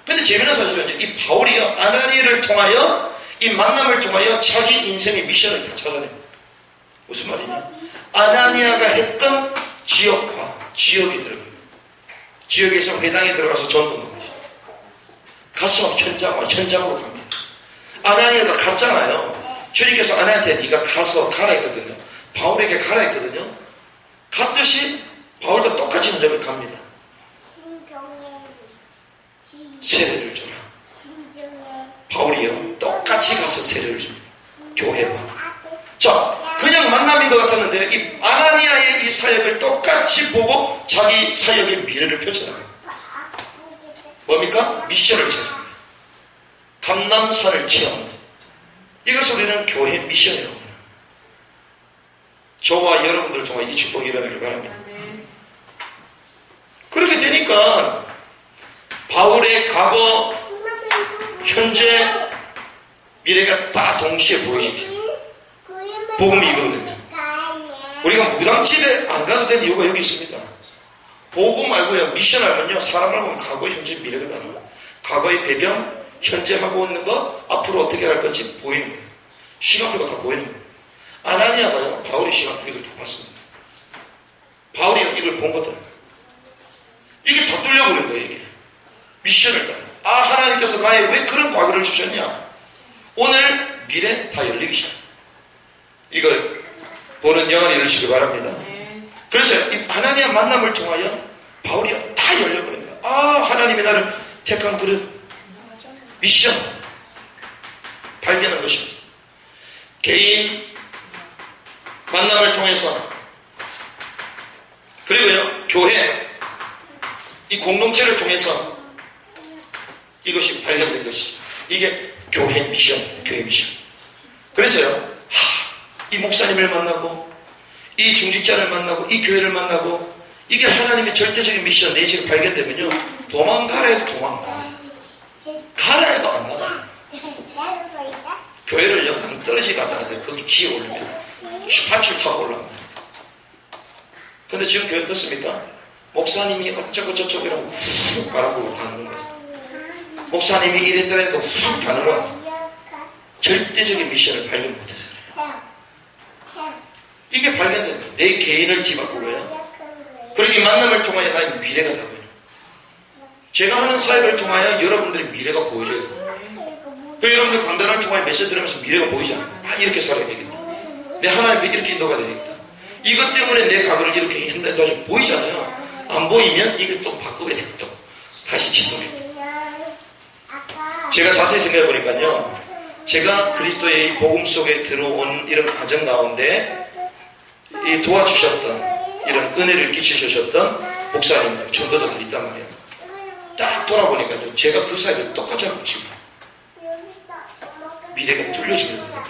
근데 재미난 사실은요, 이 바울이요, 아나니아를 통하여, 이 만남을 통하여 자기 인생의 미션을 다 찾아냅니다. 무슨 말이냐? 아나니아가 했던 지역화, 지역이 들어갑니다. 지역에서 회당에 들어가서 전도하는 것이죠. 가서 현장으로 갑니다. 아나니아가 갔잖아요. 주님께서 아나니아한테 네가 가라 했거든요. 바울에게 가라 했거든요. 갔듯이 바울도 똑같이 현장을 갑니다. 세례를 줘라. 바울이요, 똑같이 가서 세례를 줍니다. 교회와. 자, 그냥 만남인 것 같았는데 이 아나니아의 이 사역을 똑같이 보고 자기 사역의 미래를 펼쳐나가요. 뭡니까? 미션을 찾습니다. 감람산을 체험합니다. 이것을 우리는 교회 미션이라고 합니다. 저와 여러분들을 통해 이 축복이 일어나길 바랍니다. 그렇게 되니까 바울의 과거, 현재, 미래가 다 동시에 보이십시오. 복음이 이거거든요. 우리가 무당집에 안 가도 되는 이유가 여기 있습니다. 보고 말고요, 미션 알면요, 사람을 보면 과거, 현재, 미래가 나와요. 과거의 배경, 현재 하고 있는 것, 앞으로 어떻게 할 건지 보이는 거예요. 시간표가 다 보이는 거예요. 아나니아가요, 바울의 시간표 이걸 다 봤습니다. 바울이 이걸 본 거다. 이게 다 뚫려버린 거예요, 이게. 미션을 따라. 아, 하나님께서 나에 왜 그런 과거를 주셨냐? 오늘 미래 다 열리기 시작. 이걸 보는 영안이 이루시기 바랍니다. 그래서 이 아나니아 만남을 통하여 바울이 다 열려버린 거예요. 아, 하나님이 나를 택한 그런 미션 발견한 것입니다. 개인 만남을 통해서, 그리고요, 교회 이 공동체를 통해서 이것이 발견된 것이, 이게 교회 미션, 교회 미션. 그래서요, 이 목사님을 만나고, 이 중직자를 만나고, 이 교회를 만나고, 이게 하나님의 절대적인 미션, 내실이 발견되면요, 도망가라 해도 도망가. 가라 해도 안 나가. 교회를 낭떠러지 가다는데 거기 기어 올리면 슈파출 타고 올라갑니다. 근데 지금 교회 어떻습니까? 목사님이 어쩌고 저쩌고 이러고 훅 바라보고 가는 거죠. 목사님이 이랬더라니까 훅 가는 건 절대적인 미션을 발견 못해서 그래요. 이게 발견된다. 내 개인을 뒤바꾸고요. 그리고 이 만남을 통하여 나의 미래가 다 보여요. 제가 하는 사역을 통하여 여러분들의 미래가 보여줘야 돼요. 그 여러분들 강단을 통하여 메시지 들으면서 미래가 보이잖아요. 아, 이렇게 살아야 되겠다. 내 하나님께 이렇게 인도가 되겠다. 이것 때문에 내 과거를 이렇게 했는데 좀 보이잖아요. 안 보이면 이걸 또 바꾸게 되고 또 다시 진동해. 제가 자세히 생각해 보니까요, 제가 그리스도의 복음 속에 들어온 이런 과정 가운데 이 도와주셨던, 이런 은혜를 끼치셨던 목사님들, 전도자들 있단 말이에요. 딱 돌아보니까요, 제가 그 사이를 똑같이 하고 지금 미래가 뚫려지는 거예요.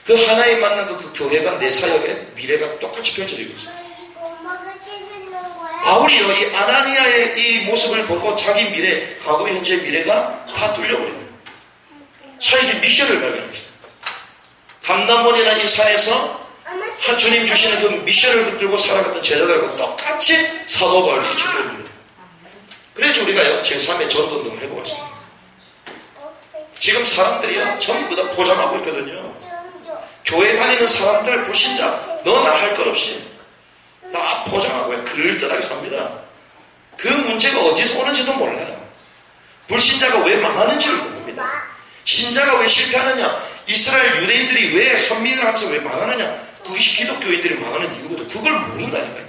그 하나의 만난 그 교회가 내 사역에 미래가 똑같이 펼쳐지고 있어요. 바울이요, 이 아나니아의 이 모습을 보고 자기 미래, 과거, 현재 미래가 다 뚫려버립니다. 사역의 미션을 발견했어요. 감남원이라는 이 산에서 주님 주시는 그 미션을 붙들고 살아갔던 제자들과 똑같이 사도 바울이 주입니다. 그래서 우리가요, 제3의 전도운동을 해보겠습니다. 지금 사람들이요, 전부 다 포장하고 있거든요. 교회 다니는 사람들, 불신자, 너나 할 것 없이 다 포장하고 그럴듯하게 삽니다. 그 문제가 어디서 오는지도 몰라요. 불신자가 왜 망하는지를 모릅니다. 신자가 왜 실패하느냐, 이스라엘 유대인들이 왜 선민을 하면서 왜 망하느냐, 그것이 기독교인들이 망하는 이유거든. 그걸 모른다니까요.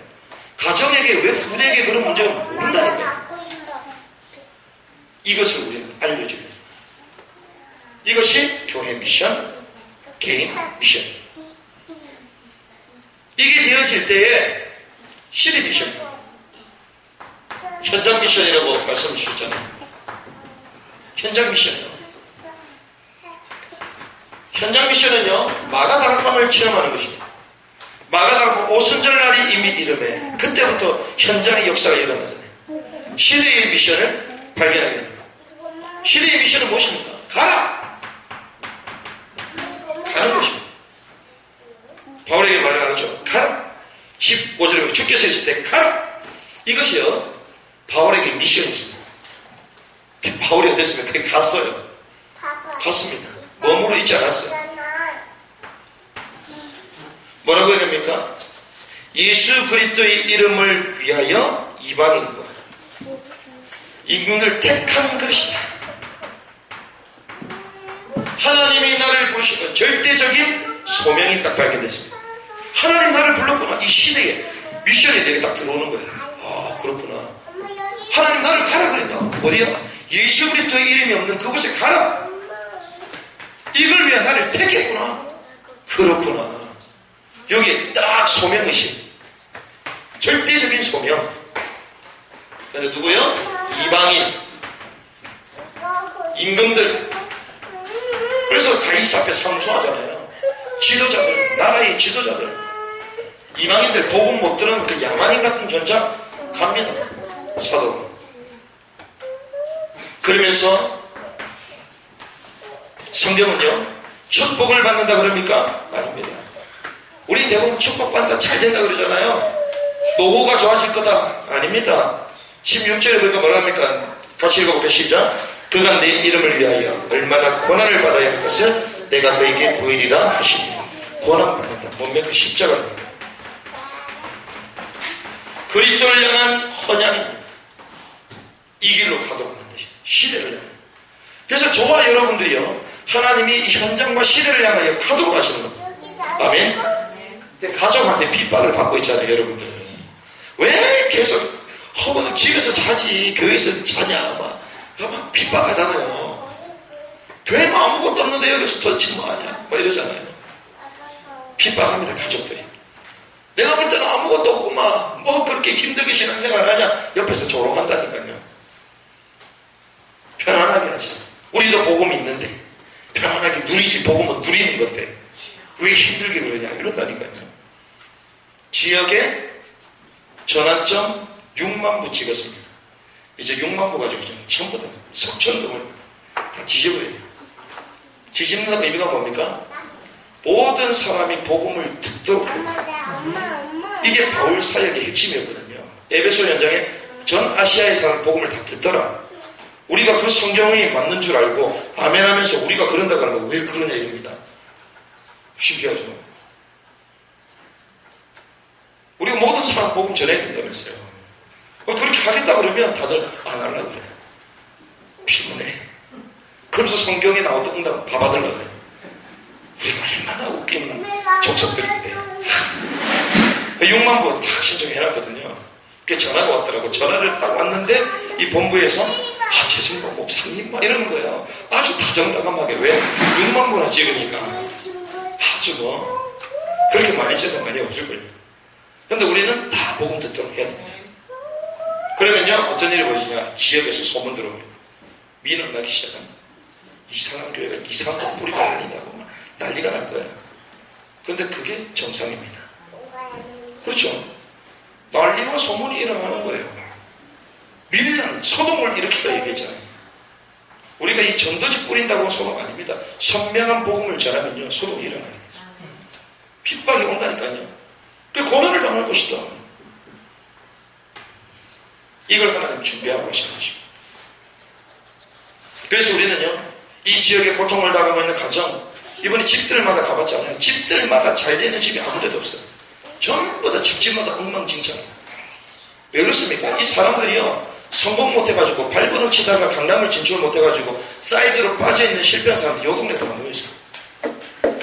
가정에게 왜 후대에게 그런 문제가 모른다니까요. 이것을 우리는 알려줘야 돼요. 이것이 교회 미션, 개인 미션. 이게 되어질 때에 시리 미션, 현장 미션이라고 말씀을 주셨잖아요. 현장 미션이요. 현장 미션은요, 마가다락방을 체험하는 것입니다. 마가다락방 오순절날이 이미 이름에 그때부터 현장의 역사가 일어나잖아요. 시대의 미션을 발견하게 됩니다. 시대의 미션은 무엇입니까? 가라! 가는 것입니다. 바울에게 말하죠. 가라! 15절에 주께서 있을 때 가라! 이것이요, 바울에게 미션이었습니다. 바울이 어땠습니까? 그게 갔어요. 갔습니다. 머무르 있지 않았어요. 뭐라고 해야 됩니까? 예수 그리스도의 이름을 위하여 이방인과 인군을 택한 것이다. 하나님이 나를 부르시는 절대적인 소명이 딱 발견됐습니다. 하나님 나를 불렀구나. 이 시대에 미션이 내게 딱 들어오는 거예요. 아, 그렇구나. 하나님 나를 가라 그랬다. 어디야? 예수 그리스도의 이름이 없는 그곳에 가라. 이걸 위해 나를 택했구나. 그렇구나. 여기에 딱 소명이신, 절대적인 소명. 근데 누구요? 이방인, 임금들. 그래서 가이사 앞에 상수하잖아요. 지도자들, 나라의 지도자들, 이방인들 복음 못 들은 그 야만인 같은 현장 갑니다. 사도. 그러면서 성경은요, 축복을 받는다 그럽니까? 아닙니다. 우리 대부분 축복받는다, 잘 된다 그러잖아요. 노후가 좋아질 거다. 아닙니다. 16절에 보니까 뭐라 합니까? 같이 읽어볼게요. 시작. 그가 내 이름을 위하여 얼마나 고난을 받아야 할 것을 내가 그에게 보이리라 하시니. 고난받는다. 뭡니까? 십자가입니다. 그리스도를 향한 헌양, 이 길로 가도록 하는 것이 시대를 향해. 그래서 저와 여러분들이요, 하나님이 이 현장과 시대를 향하여 가도록 하시는 겁니다. 아멘. 근데 가족한테 핍박을 받고 있잖아요, 여러분들. 왜 계속 허구는 집에서 자지, 교회에서 자냐, 막 핍박하잖아요. 교회 아무것도 없는데 여기서 도대체 뭐하냐, 이러잖아요. 핍박합니다, 가족들이. 내가 볼 때는 아무것도 없고 뭐 그렇게 힘들게 신앙생활 하냐, 옆에서 조롱한다니까요. 편안하게 하지. 우리도 복음이 있는데 편안하게 누리지. 복음은 누리는 건데 왜 힘들게 그러냐, 이런다니까요. 지역에 전환점 6만 부 찍었습니다. 이제 6만 부 가지고 전부 다 석천동을 다 뒤집어요. 뒤집는 의미가 뭡니까? 모든 사람이 복음을 듣도록 해요. 이게 바울 사역의 핵심이었거든요. 에베소 현장에 전 아시아의 사람 복음을 다 듣더라. 우리가 그 성경이 맞는 줄 알고 아멘 하면서 우리가 그런다고 하는 거 왜 그러냐 이겁니다. 신기하죠. 우리가 모든 사람 복음 전해야 된다면서요. 그렇게 하겠다 그러면 다들 안 하려고 그래요. 피곤해. 그러면서 성경에 나오던 응답 다 받으려고 그래요. 우리가 얼마나 웃긴 족속들인데. 6만 부 다 신청해놨거든요. 그게 전화가 왔더라고. 전화를 딱 왔는데 이 본부에서 죄송합니다 목사님 막 이러는 거예요. 아주 다정다감하게. 왜? 6만 부나 찍으니까 아주 그렇게 많이 찍어서 많이 없을걸요. 근데 우리는 다 복음 듣도록 해야 됩니다. 그러면요 어떤 일이 벌어지냐, 지역에서 소문 들어옵니다. 민원 나기 시작합니다. 이상한 교회가 이상한 뿌리가 날린다고 막 난리가 날 거예요. 근데 그게 정상입니다. 그렇죠. 난리와 소문이 일어나는 거예요. 밀란, 소동을 일으켰다 얘기했잖아요. 우리가 이 전도지 뿌린다고 소동 아닙니다. 선명한 복음을 전하면요 소동이 일어나게 돼요. 핍박이 온다니까요. 그 고난을 당할 것이다. 이걸 하나님 준비하고 계신 것입니다. 그래서 우리는요, 이 지역에 고통을 당하고 있는 가정, 이번에 집들마다 가봤잖아요. 집들마다 잘 되는 집이 아무 데도 없어요. 전부 다 집집마다 엉망진창이에요. 왜 그렇습니까? 이 사람들이요, 성공 못해가지고 발버둥 치다가 강남을 진출 못해가지고 사이드로 빠져있는 실패한 사람들 요 동네 다 모여있어요.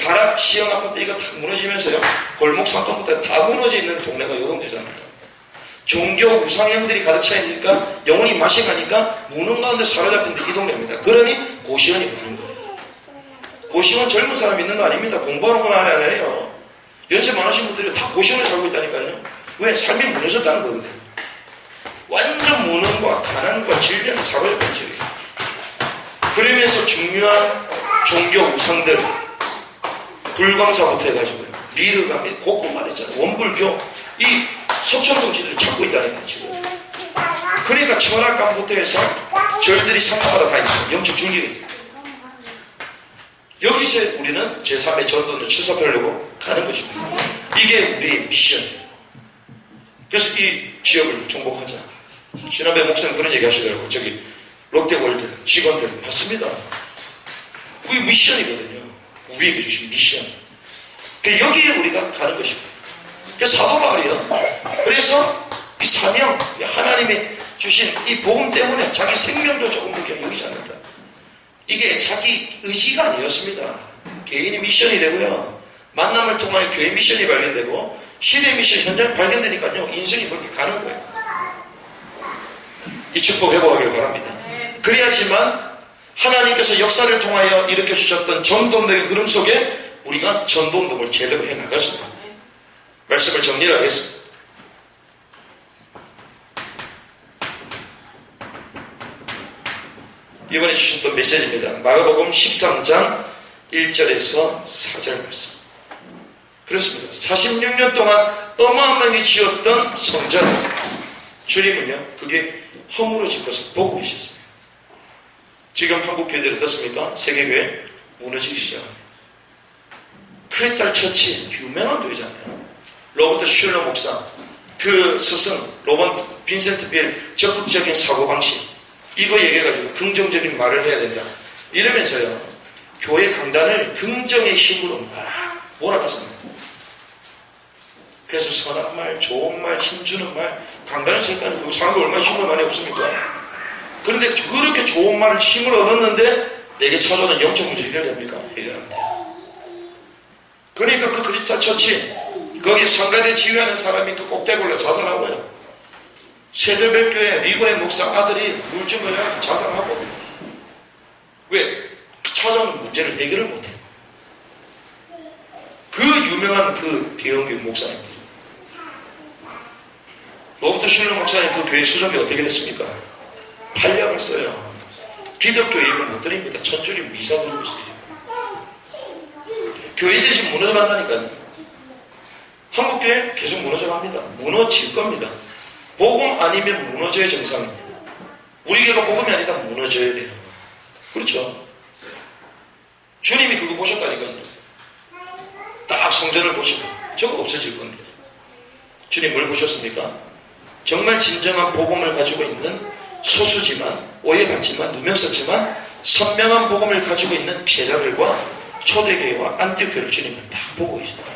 가락 시형 아파트 이거 다 무너지면서요, 골목 상권부터 다 무너져 있는 동네가 요 동네잖아요. 종교 우상형들이 가득 차 있으니까 영혼이 맛이 가니까 무능 가운데 사로잡힌 데 이 동네입니다. 그러니 고시원이 무는 거예요. 고시원 젊은 사람 있는 거 아닙니다. 공부하는 건 아니에요. 연세 많으신 분들이 다 고시원에 살고 있다니까요. 왜? 삶이 무너졌다는 거거든요. 완전 무능과 가난과 질병이 사로잡힌 지역이에요. 그러면서 중요한 종교 우상들, 불광사부터 해가지고요, 미르가 및 곳곳마다 있잖아요. 원불교, 이 석촌동지들을 찾고 있다니까 지금. 그러니까 철학관부터 해서 절들이 상가마다 다 있어요. 영적 중립이 있어요. 여기서 우리는 제3의 전도를 추섭하려고 가는 것입니다. 이게 우리의 미션이에요. 그래서 이 지역을 정복하자. 지난번에 목사님 그런 얘기 하시더라고요. 저기 롯데월드 직원들 맞습니다. 그게 미션이거든요. 우리에게 주신 미션. 그러니까 여기에 우리가 가는 것입니다. 그래서 사도 바울이요, 그래서 이 사명, 하나님이 주신 이 복음 때문에 자기 생명도 조금 더 여기지 않는다. 이게 자기 의지가 아니었습니다. 개인의 미션이 되고요, 만남을 통하여 교회 미션이 발견되고 시대 미션 현장이 발견되니까요, 인생이 그렇게 가는 거예요. 이 축복 회복하길 바랍니다. 그래야지만 하나님께서 역사를 통하여 일으켜주셨던 전도운동의 흐름 속에 우리가 전도운동을 제대로 해나갈 수 있습니다. 말씀을 정리를 하겠습니다. 이번에 주셨던 메시지입니다. 마가복음 13장 1절에서 4절 말씀. 그렇습니다. 46년 동안 어마어마하게 지었던 성전, 주님은요, 그게 허물어진 것을 보고 계셨습니다. 지금 한국교회들이 어떻습니까? 세계교회 무너지기 시작합니다. 크리스탈 처치, 유명한 교회잖아요. 로버트 슐러 목사, 그 스승 로버트 빈센트 빌 적극적인 사고방식, 이거 얘기해가지고 긍정적인 말을 해야 된다 이러면서요, 교회 강단을 긍정의 힘으로 막 몰아갔습니다. 그래서 선한 말, 좋은 말, 힘주는 말, 강단을 세우니까 사람들 얼마나 힘을 많이 없습니까? 그런데 그렇게 좋은 말을 힘을 얻었는데 내게 찾아오는 영적 문제 해결됩니까? 해결 안 돼요. 그러니까 그 크리스탈 처치, 거기 상가대 지휘하는 사람이 그 꼭대기 올라 자살하고요. 세들백교회 미국의 목사 아들이 물증을 해서 자살하고. 왜? 찾아오는 문제를 해결을 못해요. 그 유명한 그 대형교회 목사입니다. 로버트 슐러 목사님 그 교회 수석이 어떻게 됐습니까? 8년을 써요. 기독교 예를 못 드립니다. 천주교 미사 드리고 있어요. 교회 대신 무너져간다니까요. 한국교회 계속 무너져갑니다. 무너질 겁니다. 복음 아니면 무너져야 정상입니다. 우리 교회가 복음이 아니다 무너져야 돼요. 그렇죠? 주님이 그거 보셨다니까요. 딱 성전을 보시고 저거 없어질 건데, 주님 뭘 보셨습니까? 정말 진정한 복음을 가지고 있는 소수지만, 오해받지만, 누명 썼지만 선명한 복음을 가지고 있는 제자들과 초대교회와 안티오교회를 주님은 딱 보고 계십니다.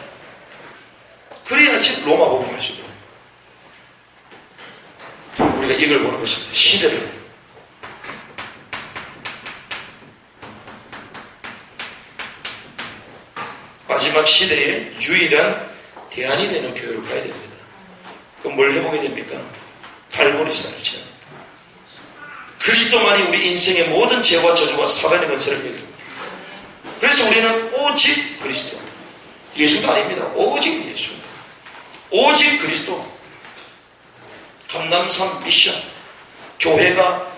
그래야지 로마 복음을 할 수 있거든요. 우리가 이걸 보는 것입니다. 시대를. 마지막 시대에 유일한 대안이 되는 교회로 가야 됩니다. 그럼 뭘 해보게 됩니까? 갈보리산을 지납니다. 그리스도만이 우리 인생의 모든 죄와 저주와 사단의 건설을 해결합니다. 그래서 우리는 오직 그리스도, 예수도 아닙니다. 오직 예수, 오직 그리스도. 감남산 미션, 교회가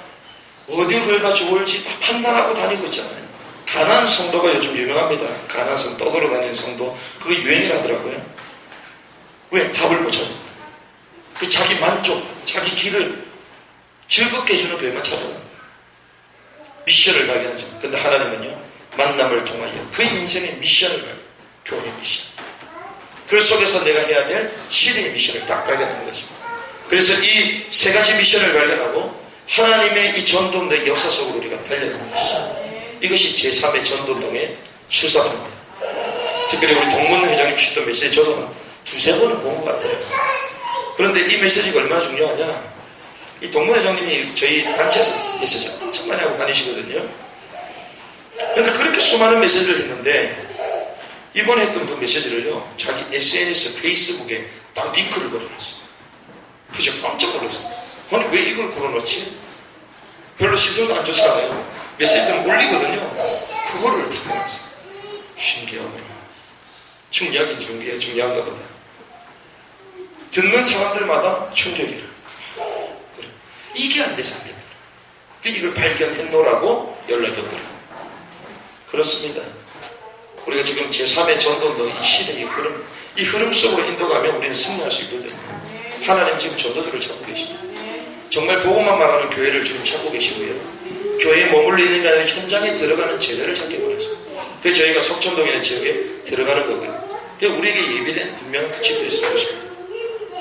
어디가 좋을지 판단하고 다니고 있잖아요. 가나안 성도가 요즘 유명합니다. 가나안 성도 떠돌아다니는 성도, 그거 유행이라더라고요. 왜? 답을 못 찾아요. 그 자기 만족, 자기 길을 즐겁게 해주는 교회만 찾아요. 미션을 발견하죠. 근데 하나님은요, 만남을 통하여 그 인생의 미션을 발견해요. 교회 미션. 그 속에서 내가 해야 될 시대의 미션을 딱 발견하는 것입니다. 그래서 이 세 가지 미션을 발견하고 하나님의 이 전도운동의 역사 속으로 우리가 달려가는 것이죠. 이것이 제3의 전도운동의 출사입니다. 특별히 우리 동문 회장님 주셨던 메시지 저도 두세 번은 본 것 같아요. 그런데 이 메시지가 얼마나 중요하냐, 이 동문 회장님이 저희 단체에서 메시지 엄청 많이 하고 다니시거든요. 그런데 그렇게 수많은 메시지를 했는데 이번에 했던 그 메시지를요, 자기 SNS 페이스북에 딱 링크를 걸어놨어요. 그래서 깜짝 놀랐어요. 아니 왜 이걸 걸어놓지? 별로 시선도 안 좋지 않아요. 메시지는 올리거든요. 그거를 다 해놨어요. 신기하더라. 중요하긴 중요한가 보다. 듣는 사람들마다 충격이라. 그래. 이게 안 돼서 안 됩니다. 이걸 발견했노라고 연락이 오더라고요. 그렇습니다. 우리가 지금 제3의 전도운동 이 시대의 흐름, 이 흐름 속으로 인도가면 우리는 승리할 수 있거든요. 하나님 지금 전도들을 찾고 계십니다. 정말 복음만 말하는 교회를 지금 찾고 계시고요. 교회에 머물러 있는 게 아니라 현장에 들어가는 제자를 찾기 원하십니다. 그래서 저희가 석촌동이라는 지역에 들어가는 거고요. 우리에게 예비된 분명한 그 집도 있을 것입니다.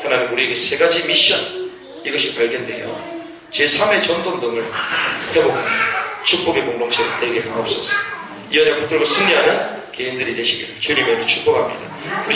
하나님 우리에게 세 가지 미션, 이것이 발견되어 제3의 전도운동을 회복하는 축복의 공동체가 되게 하옵소서. 이 언약 붙들고 승리하는 개인들이 되시기를 주님의 축복합니다.